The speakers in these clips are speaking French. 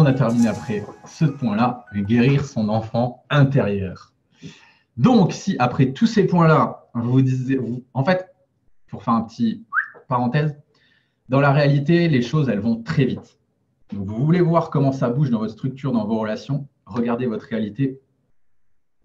a terminé après ce point-là, guérir son enfant intérieur. Donc, si après tous ces points-là, vous disiez, en fait, pour faire un petit parenthèse, dans la réalité, les choses, elles vont très vite. Donc, vous voulez voir comment ça bouge dans votre structure, dans vos relations, regardez votre réalité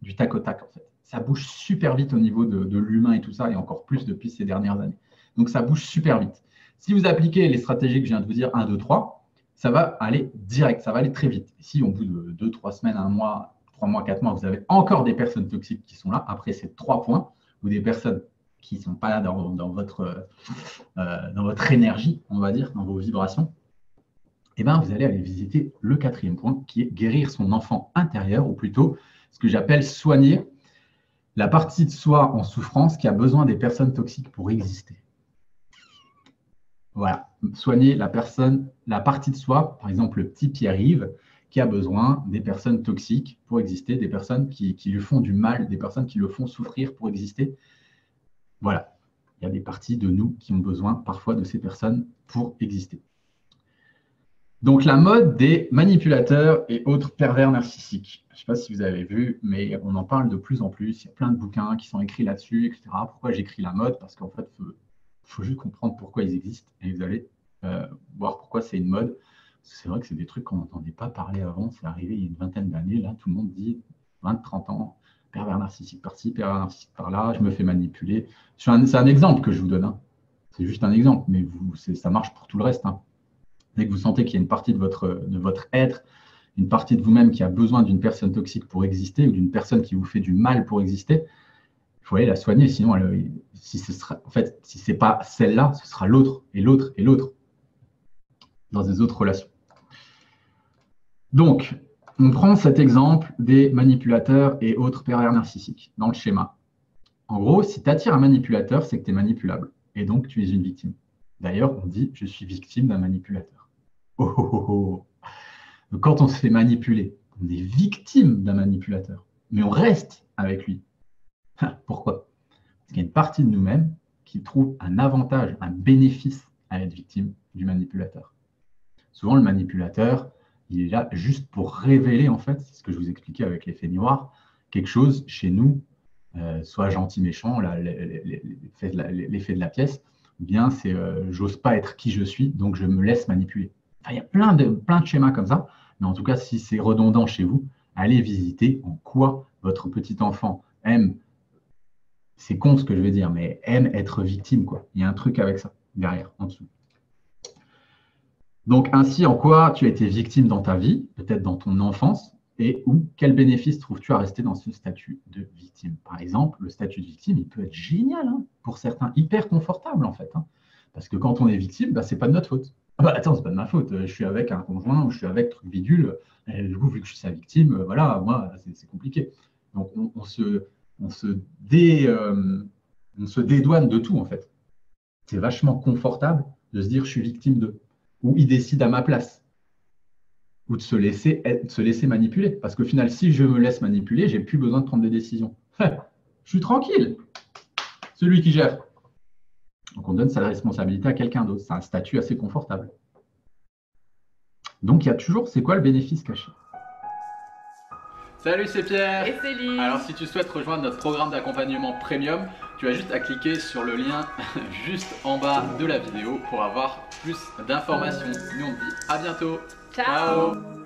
du tac au tac, en fait. Ça bouge super vite au niveau de l'humain et tout ça, et encore plus depuis ces dernières années. Donc, ça bouge super vite. Si vous appliquez les stratégies que je viens de vous dire, 1, 2, 3, ça va aller direct, ça va aller très vite. Et si au bout de 2, 3 semaines, 1 mois, 3 mois, 4 mois, vous avez encore des personnes toxiques qui sont là, après ces 3 points, ou des personnes qui ne sont pas là dans votre énergie, on va dire, dans vos vibrations, eh bien, vous allez aller visiter le 4e point, qui est guérir son enfant intérieur, ou plutôt ce que j'appelle soigner la partie de soi en souffrance qui a besoin des personnes toxiques pour exister. Voilà, soigner la partie de soi, par exemple le petit Pierre-Yves, qui a besoin des personnes toxiques pour exister, des personnes qui lui font du mal, des personnes qui le font souffrir pour exister. Voilà, il y a des parties de nous qui ont besoin parfois de ces personnes pour exister. Donc la mode des manipulateurs et autres pervers narcissiques. Je ne sais pas si vous avez vu, mais on en parle de plus en plus. Il y a plein de bouquins qui sont écrits là-dessus, etc. Pourquoi j'écris la mode? Parce qu'en fait, il faut juste comprendre pourquoi ils existent et vous allez voir pourquoi c'est une mode. C'est vrai que c'est des trucs qu'on n'entendait pas parler avant. C'est arrivé il y a une vingtaine d'années. Là, tout le monde dit 20-30 ans, pervers narcissique par-ci, pervers narcissique par-là, je me fais manipuler. C'est un exemple que je vous donne. Hein. C'est juste un exemple, mais ça marche pour tout le reste. Hein. Dès que vous sentez qu'il y a une partie de votre être, une partie de vous-même qui a besoin d'une personne toxique pour exister ou d'une personne qui vous fait du mal pour exister, il faut aller la soigner. Sinon, si ce n'est pas celle-là, ce sera l'autre et l'autre et l'autre dans des autres relations. Donc, on prend cet exemple des manipulateurs et autres pervers narcissiques dans le schéma. En gros, si tu attires un manipulateur, c'est que tu es manipulable et donc tu es une victime. D'ailleurs, on dit « je suis victime d'un manipulateur ». Oh, oh, oh, oh. Donc, quand on se fait manipuler, on est victime d'un manipulateur, mais on reste avec lui. Pourquoi? Parce qu'il y a une partie de nous-mêmes qui trouve un avantage, un bénéfice à être victime du manipulateur. Souvent, le manipulateur, il est là juste pour révéler, en fait, c'est ce que je vous expliquais avec l'effet miroir, quelque chose chez nous, soit gentil-méchant, l'effet de la pièce, ou bien c'est j'ose pas être qui je suis, donc je me laisse manipuler. Enfin, il y a plein de schémas comme ça, mais en tout cas, si c'est redondant chez vous, allez visiter en quoi votre petit enfant aime, c'est con ce que je vais dire, mais aime être victime, quoi. Il y a un truc avec ça, derrière, en dessous. Donc, ainsi, en quoi tu as été victime dans ta vie, peut-être dans ton enfance, et quel bénéfice trouves-tu à rester dans ce statut de victime? Par exemple, le statut de victime, il peut être génial, hein, pour certains, hyper confortable, en fait. Hein, parce que quand on est victime, ce n'est pas de notre faute. Ah bah, attends, c'est pas de ma faute, je suis avec un conjoint ou je suis avec truc bidule, et du coup, vu que je suis sa victime, voilà, moi, c'est compliqué. Donc, on se dédouane de tout, en fait. C'est vachement confortable de se dire je suis victime de, ou il décide à ma place, ou de se laisser manipuler. Parce qu'au final, si je me laisse manipuler, j'ai plus besoin de prendre des décisions. Je suis tranquille, celui qui gère. Donc, on donne sa responsabilité à quelqu'un d'autre. C'est un statut assez confortable. Donc, il y a toujours, c'est quoi le bénéfice caché? Salut, c'est Pierre. Et c'est Lise. Alors, si tu souhaites rejoindre notre programme d'accompagnement premium, tu as juste à cliquer sur le lien juste en bas de la vidéo pour avoir plus d'informations. Nous, on te dit à bientôt. Ciao.